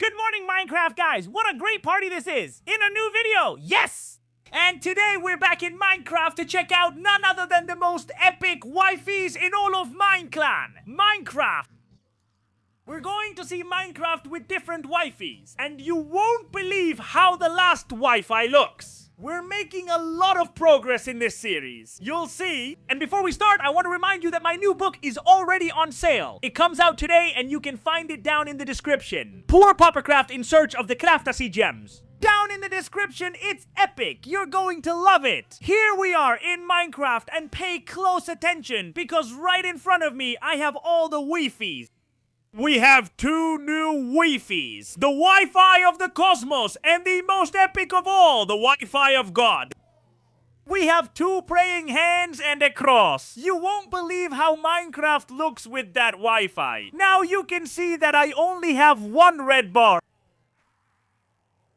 Good morning, Minecraft guys! What a great party this is! In a new video, yes! And today we're back in Minecraft to check out none other than the most epic Wi-Fis in all of Minecraft! Minecraft! We're going to see Minecraft with different Wi-Fis, and you won't believe how the last Wi-Fi looks! We're making a lot of progress in this series. You'll see. And before we start, I want to remind you that my new book is already on sale. It comes out today and you can find it down in the description. Poor Poppercraft in search of the Craftasy gems. Down in the description, it's epic. You're going to love it. Here we are in Minecraft, and pay close attention because right in front of me, I have all the Wi-Fis. We have two new Wi-Fis, the Wi-Fi of the cosmos, and the most epic of all, the Wi-Fi of God. We have two praying hands and a cross. You won't believe how Minecraft looks with that Wi-Fi. Now you can see that I only have one red bar.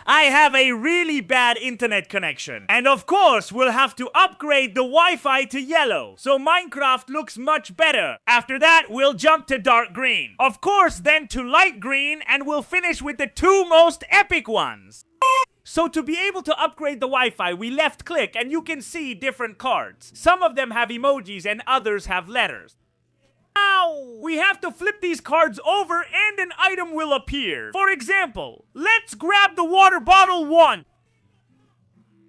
I have a really bad internet connection. And of course, we'll have to upgrade the Wi-Fi to yellow, so Minecraft looks much better. After that, we'll jump to dark green. Of course, then to light green, and we'll finish with the two most epic ones. So to be able to upgrade the Wi-Fi, we left click and you can see different cards. Some of them have emojis and others have letters. Now, we have to flip these cards over and an item will appear. For example, let's grab the water bottle 1.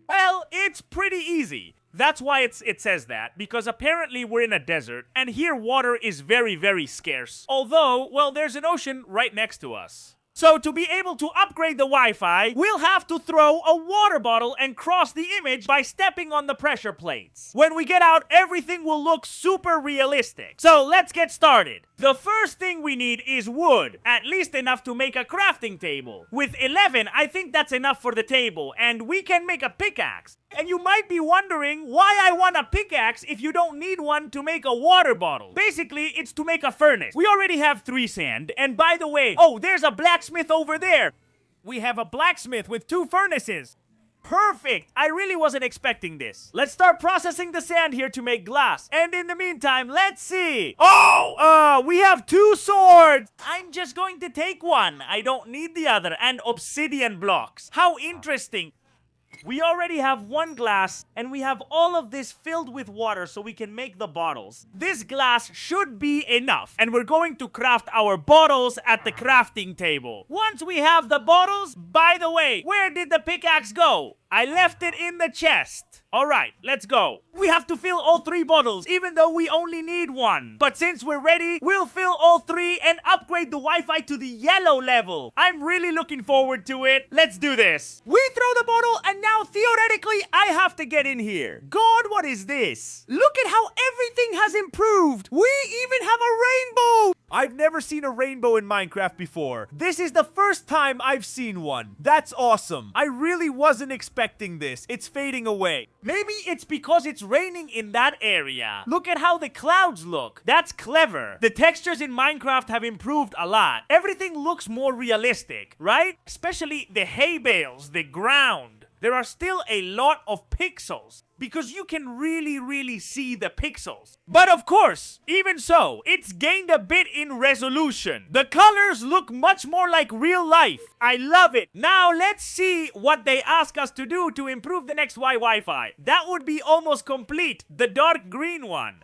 Well, it's pretty easy. That's why it says that, because apparently we're in a desert, and here water is very, very scarce. Although, well, there's an ocean right next to us. So to be able to upgrade the Wi-Fi, we'll have to throw a water bottle and cross the image by stepping on the pressure plates. When we get out, everything will look super realistic. So let's get started. The first thing we need is wood, at least enough to make a crafting table. With 11, I think that's enough for the table, and we can make a pickaxe. And you might be wondering why I want a pickaxe if you don't need one to make a water bottle. Basically, it's to make a furnace. We already have 3 sand, and by the way, oh, there's a blacksmith over there. We have a blacksmith with 2 furnaces. Perfect! I really wasn't expecting this. Let's start processing the sand here to make glass. And in the meantime, let's see. Oh, we have 2 swords. I'm just going to take one. I don't need the other. And obsidian blocks. How interesting. We already have 1 glass, and we have all of this filled with water so we can make the bottles. This glass should be enough, and we're going to craft our bottles at the crafting table. Once we have the bottles, by the way, where did the pickaxe go? I left it in the chest. Alright, let's go. We have to fill all 3 bottles, even though we only need 1. But since we're ready, we'll fill all 3 and upgrade the Wi-Fi to the yellow level. I'm really looking forward to it. Let's do this. We throw the bottle, and now theoretically, I have to get in here. God, what is this? Look at how everything has improved. We even have a rainbow. I've never seen a rainbow in Minecraft before. This is the first time I've seen one. That's awesome. I really wasn't expecting this. It's fading away. Maybe it's because it's raining in that area. Look at how the clouds look. That's clever. The textures in Minecraft have improved a lot. Everything looks more realistic, right? Especially the hay bales, the ground. There are still a lot of pixels because you can really see the pixels. But of course, even so, it's gained a bit in resolution. The colors look much more like real life. I love it. Now let's see what they ask us to do to improve the next Wi-Fi. That would be almost complete, the dark green one.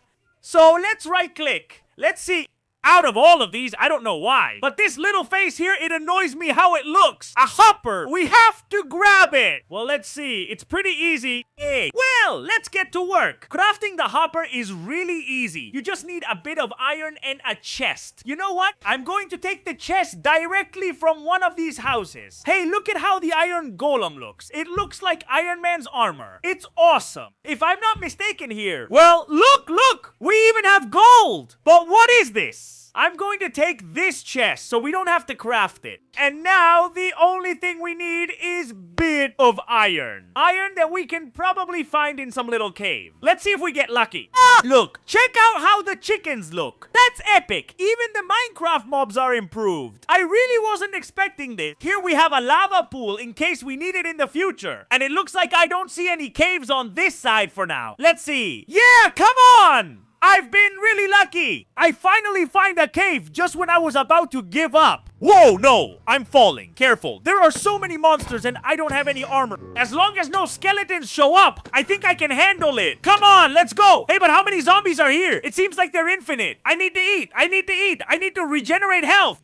So let's right click. Let's see. Out of all of these, I don't know why, but this little face here, it annoys me how it looks. A hopper. We have to grab it. Well, let's see. It's pretty easy. Hey. Well, let's get to work. Crafting the hopper is really easy. You just need a bit of iron and a chest. You know what? I'm going to take the chest directly from one of these houses. Hey, look at how the iron golem looks. It looks like Iron Man's armor. It's awesome. If I'm not mistaken here. Well, look. We even have gold. But what is this? I'm going to take this chest so we don't have to craft it. And now the only thing we need is bit of iron. Iron that we can probably find in some little cave. Let's see if we get lucky. Look, check out how the chickens look. That's epic. Even the Minecraft mobs are improved. I really wasn't expecting this. Here we have a lava pool in case we need it in the future. And it looks like I don't see any caves on this side for now. Let's see. Yeah, come on! I've been really lucky. I finally find a cave just when I was about to give up. Whoa, no, I'm falling. Careful. There are so many monsters and I don't have any armor. As long as no skeletons show up, I think I can handle it. Come on, let's go. Hey, but how many zombies are here? It seems like they're infinite. I need to eat. I need to eat. I need to regenerate health.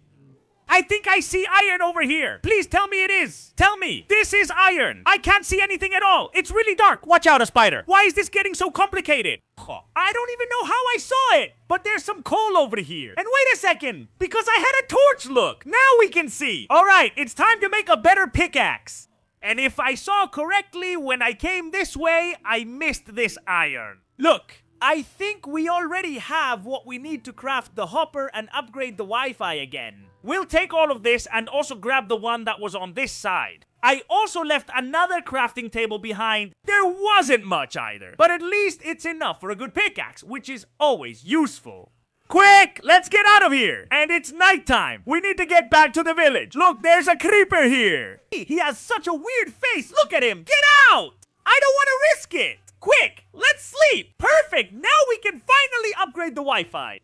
I think I see iron over here. Please tell me it is. Tell me. This is iron. I can't see anything at all. It's really dark. Watch out, a spider. Why is this getting so complicated? I don't even know how I saw it. But there's some coal over here. And wait a second. Because I had a torch, look. Now we can see. All right, it's time to make a better pickaxe. And if I saw correctly, when I came this way, I missed this iron. Look. I think we already have what we need to craft the hopper and upgrade the Wi-Fi again. We'll take all of this and also grab the one that was on this side. I also left another crafting table behind. There wasn't much either, but at least it's enough for a good pickaxe, which is always useful. Quick, let's get out of here. And it's nighttime. We need to get back to the village. Look, there's a creeper here. He has such a weird face. Look at him. Get out. I don't want to risk it. Quick, let's sleep. Perfect. Now we can finally upgrade the Wi-Fi.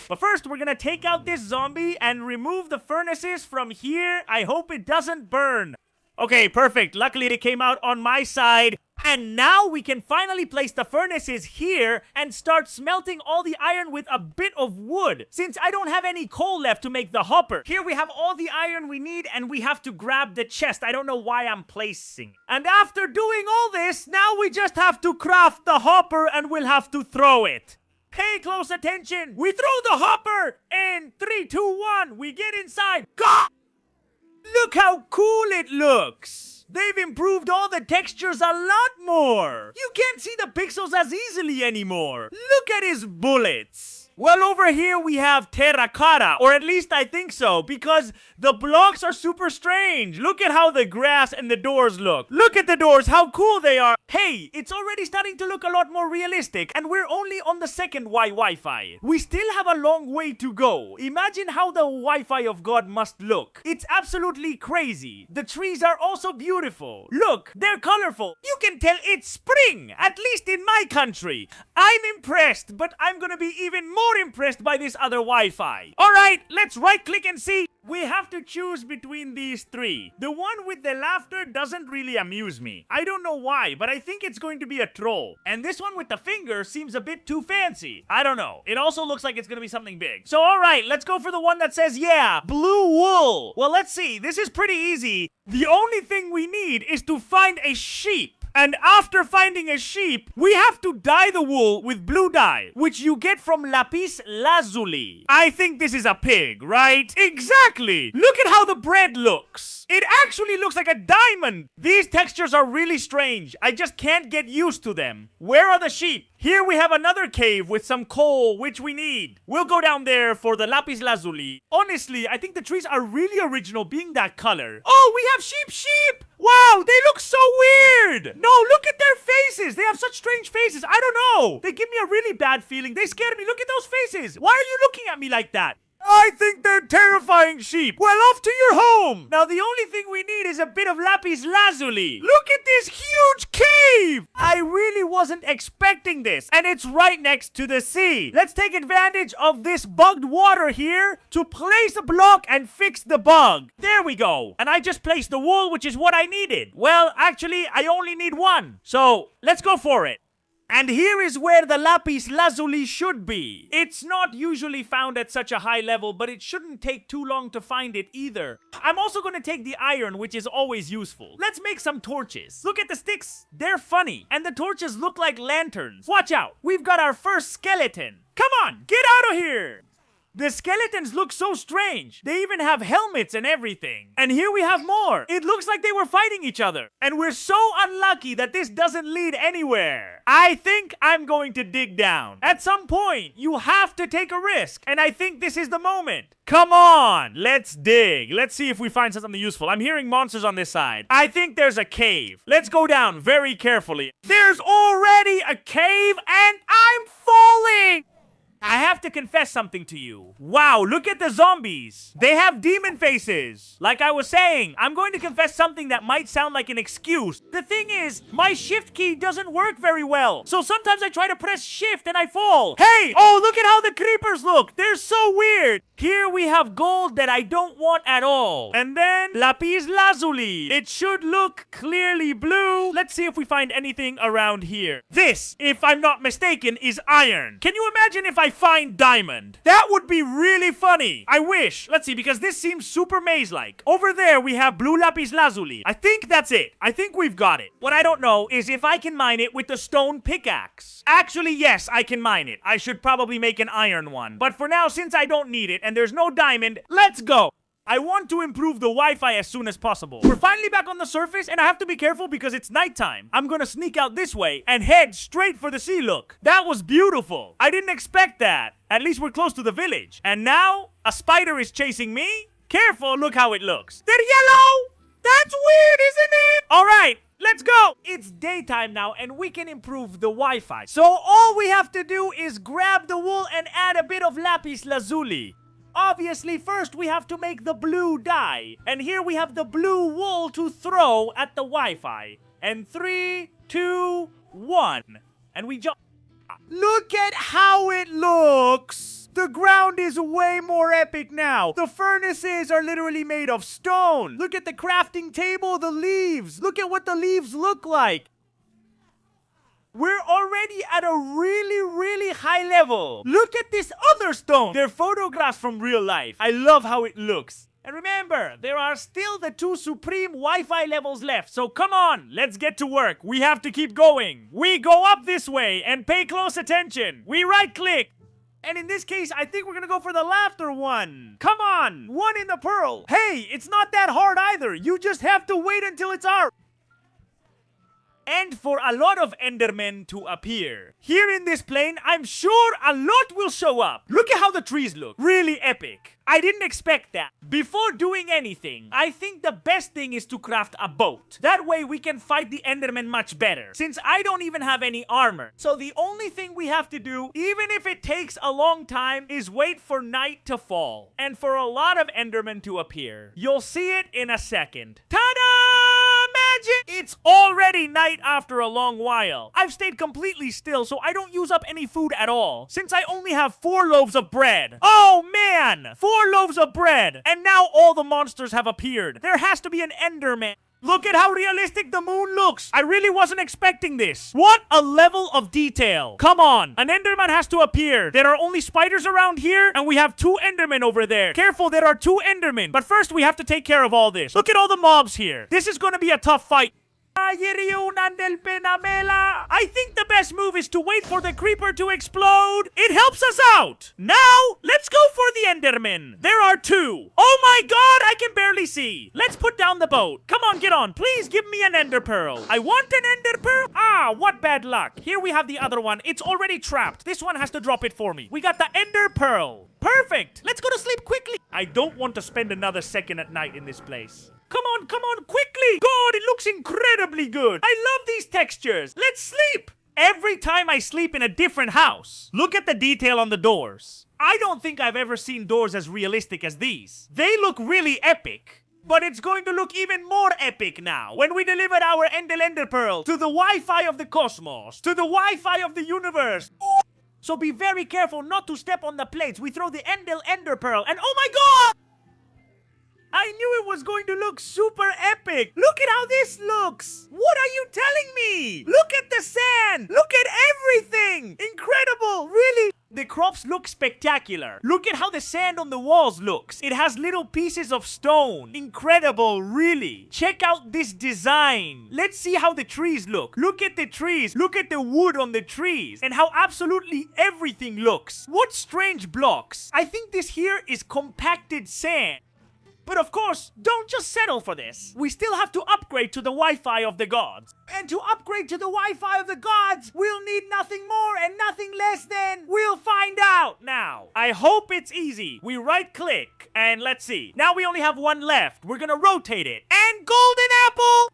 But first, we're gonna take out this zombie and remove the furnaces from here. I hope it doesn't burn. Okay, perfect. Luckily, it came out on my side. And now we can finally place the furnaces here and start smelting all the iron with a bit of wood, since I don't have any coal left to make the hopper. Here we have all the iron we need, and we have to grab the chest. I don't know why I'm placing. And after doing all this, now we just have to craft the hopper and we'll have to throw it. Pay close attention. We throw the hopper in 3, 2, 1. We get inside. Go! Look how cool it looks. They've improved all the textures a lot more. You can't see the pixels as easily anymore. Look at his bullets. Well, over here we have terracotta, or at least I think so, because the blocks are super strange. Look at how the grass and the doors look. Look at the doors, how cool they are. Hey, it's already starting to look a lot more realistic, and we're only on the second Wi-Fi. We still have a long way to go. Imagine how the Wi-Fi of God must look. It's absolutely crazy. The trees are also beautiful. Look, they're colorful. You can tell it's spring, at least in my country. I'm impressed, but I'm gonna be even more impressed by this other Wi-Fi. Alright, let's right click and see. We have to choose between these three. The one with the laughter doesn't really amuse me. I don't know why, but I think it's going to be a troll. And this one with the finger seems a bit too fancy. I don't know. It also looks like it's gonna be something big. So alright, let's go for the one that says, yeah, blue wool. Well, let's see. This is pretty easy. The only thing we need is to find a sheep. And after finding a sheep, we have to dye the wool with blue dye, which you get from lapis lazuli. I think this is a pig, right? Exactly! Look at how the bread looks. It actually looks like a diamond. These textures are really strange. I just can't get used to them. Where are the sheep? Here we have another cave with some coal, which we need. We'll go down there for the lapis lazuli. Honestly, I think the trees are really original being that color. Oh, we have sheep! Wow, they look so weird! No, look at their faces! They have such strange faces. I don't know. They give me a really bad feeling. They scared me. Look at those faces. Why are you looking at me like that? I think they're terrifying sheep. Well, off to your home. Now, the only thing we need is a bit of lapis lazuli. Look at this huge cave. I really wasn't expecting this. And it's right next to the sea. Let's take advantage of this bugged water here to place a block and fix the bug. There we go. And I just placed the wool, which is what I needed. Well, actually, I only need one. So, let's go for it. And here is where the lapis lazuli should be. It's not usually found at such a high level, but it shouldn't take too long to find it either. I'm also going to take the iron, which is always useful. Let's make some torches. Look at the sticks. They're funny. And the torches look like lanterns. Watch out. We've got our first skeleton. Come on, get out of here. The skeletons look so strange. They even have helmets and everything. And here we have more. It looks like they were fighting each other. And we're so unlucky that this doesn't lead anywhere. I think I'm going to dig down. At some point, you have to take a risk. And I think this is the moment. Come on, let's dig. Let's see if we find something useful. I'm hearing monsters on this side. I think there's a cave. Let's go down very carefully. There's already a cave and I'm falling. I have to confess something to you. Wow, look at the zombies. They have demon faces. Like I was saying, I'm going to confess something that might sound like an excuse. The thing is, my shift key doesn't work very well. So sometimes I try to press shift and I fall. Hey! Oh, look at how the creepers look. They're so weird. Here we have gold that I don't want at all. And then lapis lazuli. It should look clearly blue. Let's see if we find anything around here. This, if I'm not mistaken, is iron. Can you imagine if I find diamond? That would be really funny. I wish. Let's see, because this seems super maze-like. Over there, we have blue lapis lazuli. I think that's it. I think we've got it. What I don't know is if I can mine it with the stone pickaxe. Actually, yes, I can mine it. I should probably make an iron one. But for now, since I don't need it and there's no diamond, let's go. I want to improve the Wi-Fi as soon as possible. We're finally back on the surface, and I have to be careful because it's nighttime. I'm gonna sneak out this way and head straight for the sea look. That was beautiful. I didn't expect that. At least we're close to the village. And now, a spider is chasing me? Careful, look how it looks. They're yellow! That's weird, isn't it? Alright, let's go! It's daytime now, and we can improve the Wi-Fi. So all we have to do is grab the wool and add a bit of lapis lazuli. Obviously, first we have to make the blue dye. And here we have the blue wool to throw at the Wi-Fi. And 3, 2, 1. And we jump. Look at how it looks! The ground is way more epic now. The furnaces are literally made of stone. Look at the crafting table, the leaves. Look at what the leaves look like. We're already at a really high level. Look at this other stone. They're photographs from real life. I love how it looks. And remember, there are still the 2 supreme Wi-Fi levels left. So come on, let's get to work. We have to keep going. We go up this way and pay close attention. We right click. And in this case, I think we're gonna go for the laughter one. Come on, 1 in the pearl. Hey, it's not that hard either. You just have to wait until it's our... And for a lot of Endermen to appear. Here in this plane, I'm sure a lot will show up. Look at how the trees look. Really epic. I didn't expect that. Before doing anything, I think the best thing is to craft a boat. That way we can fight the Endermen much better, since I don't even have any armor. So the only thing we have to do, even if it takes a long time, is wait for night to fall. And for a lot of Endermen to appear. You'll see it in a second. Ta-da! Magic! It's already night after a long while. I've stayed completely still, so I don't use up any food at all, since I only have 4 loaves of bread. Oh man! 4 loaves of bread! And now all the monsters have appeared. There has to be an Enderman. Look at how realistic the moon looks. I really wasn't expecting this. What a level of detail. Come on. An Enderman has to appear. There are only spiders around here, and we have 2 Endermen over there. Careful, there are 2 Endermen. But first, we have to take care of all this. Look at all the mobs here. This is gonna be a tough fight. I think the best move is to wait for the creeper to explode. It helps us out. Now, let's go for the Enderman. There are 2. Oh my god, I can barely see. Let's put down the boat. Come on, get on. Please give me an Ender Pearl. I want an Ender Pearl. Ah, what bad luck. Here we have the other one. It's already trapped. This one has to drop it for me. We got the Ender Pearl. Perfect. Let's go to sleep quickly. I don't want to spend another second at night in this place. Come on, quickly! God, it looks incredibly good! I love these textures! Let's sleep! Every time I sleep in a different house, look at the detail on the doors. I don't think I've ever seen doors as realistic as these. They look really epic. But it's going to look even more epic now when we deliver our Ender Pearl to the Wi-Fi of the cosmos, to the Wi-Fi of the universe. So be very careful not to step on the plates. We throw the Ender Pearl and oh my god! I knew it was going to look super epic. Look at how this looks. What are you telling me? Look at the sand. Look at everything. Incredible. Really? The crops look spectacular. Look at how the sand on the walls looks. It has little pieces of stone. Incredible, really. Check out this design. Let's see how the trees look. Look at the trees. Look at the wood on the trees. And how absolutely everything looks. What strange blocks. I think this here is compacted sand. But of course, don't just settle for this. We still have to upgrade to the Wi-Fi of the gods. And to upgrade to the Wi-Fi of the gods, we'll need nothing more and nothing less than... We'll find out now. I hope it's easy. We right-click, and let's see. Now we only have 1 left. We're gonna rotate it. And golden apple!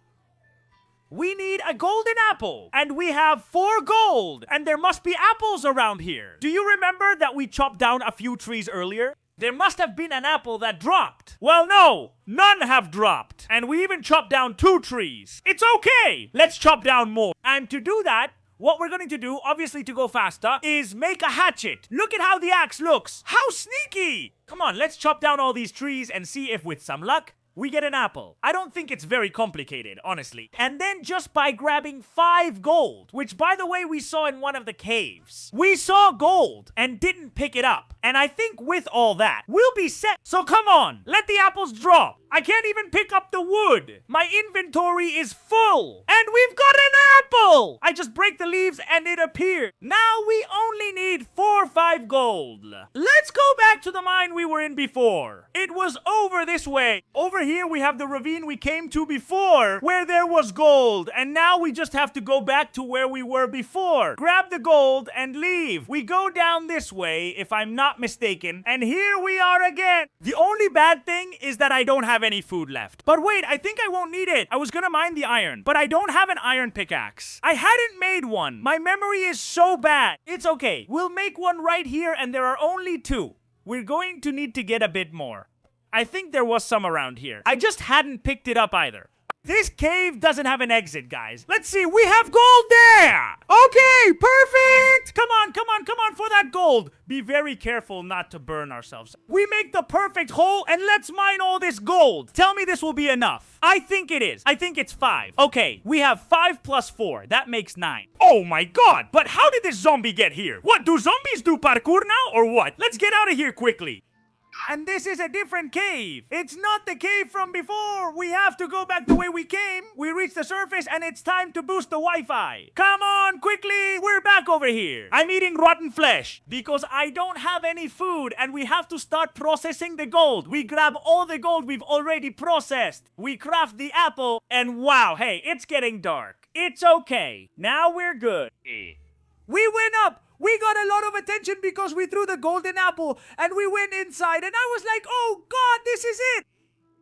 We need a golden apple, and we have 4 gold, and there must be apples around here. Do you remember that we chopped down a few trees earlier? There must have been an apple that dropped. Well, no, none have dropped, and we even chopped down 2 trees. It's okay, let's chop down more. And to do that, what we're going to do, obviously to go faster, is make a hatchet. Look at how the axe looks. How sneaky! Come on, let's chop down all these trees and see if with some luck, we get an apple. I don't think it's very complicated, honestly. And then just by grabbing 5 gold, which by the way we saw in one of the caves. We saw gold and didn't pick it up. And I think with all that, we'll be set. So come on, let the apples drop. I can't even pick up the wood. My inventory is full. And we've got an apple! I just break the leaves and it appeared. Now we only need 4 or 5 gold. Let's go back to the mine we were in before. It was over this way. Over here we have the ravine we came to before, where there was gold. And now we just have to go back to where we were before. Grab the gold and leave. We go down this way, if I'm not mistaken. And here we are again. The only bad thing is that I don't have any food left. But wait, I think I won't need it. I was gonna mine the iron, but I don't have an iron pickaxe. I hadn't made one. My memory is so bad. It's okay. We'll make one right here, and there are only 2. We're going to need to get a bit more. I think there was some around here. I just hadn't picked it up either. This cave doesn't have an exit, guys. Let's see. We have gold there. Okay, perfect. Come on, come on, come on for that gold. Be very careful not to burn ourselves. We make the perfect hole and let's mine all this gold. Tell me this will be enough. I think it is. I think it's 5. Okay, we have 5 plus 4. That makes 9. Oh my god. But how did this zombie get here? What, do zombies do parkour now or what? Let's get out of here quickly. And this is a different cave. It's not the cave from before. We have to go back the way we came. We reached the surface and it's time to boost the Wi-Fi. Come on, quickly. We're back over here. I'm eating rotten flesh because I don't have any food and we have to start processing the gold. We grab all the gold we've already processed. We craft the apple and wow, hey, it's getting dark. It's okay. Now we're good. We went up. We got a lot of attention because we threw the golden apple and we went inside and I was like, oh God, this is it.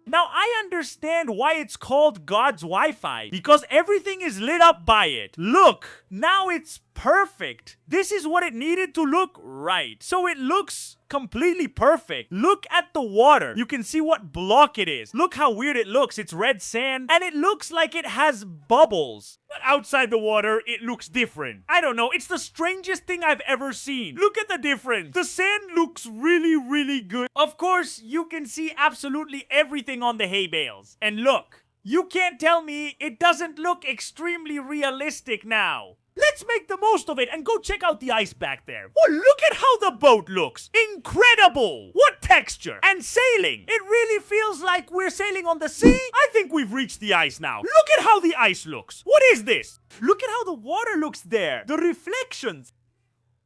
Now I understand why it's called God's Wi-Fi because everything is lit up by it. Look, now it's perfect. This is what it needed to look right. So it looks completely perfect. Look at the water. You can see what block it is. Look how weird it looks. It's red sand and it looks like it has bubbles. But outside the water, it looks different. I don't know. It's the strangest thing I've ever seen. Look at the difference. The sand looks really, really good. Of course, you can see absolutely everything on the hay bales. And look, you can't tell me it doesn't look extremely realistic now. Let's make the most of it and go check out the ice back there. Oh, look at how the boat looks. Incredible. What texture. And sailing. It really feels like we're sailing on the sea. I think we've reached the ice now. Look at how the ice looks. What is this? Look at how the water looks there. The reflections.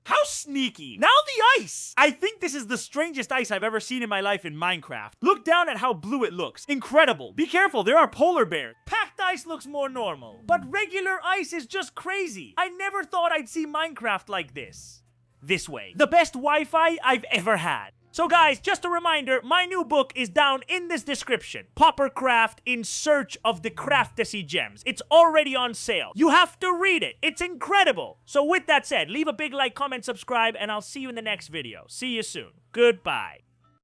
How sneaky. Now the ice. I think this is the strangest ice I've ever seen in my life in Minecraft. Look down at how blue it looks. Incredible. Be careful, there are polar bears. Packed ice looks more normal. But regular ice is just crazy. I never thought I'd see Minecraft like this. This way. The best Wi-Fi I've ever had. So guys, just a reminder, my new book is down in this description. Paupercraft in Search of the Craftasy Gems. It's already on sale. You have to read it. It's incredible. So with that said, leave a big like, comment, subscribe, and I'll see you in the next video. See you soon. Goodbye.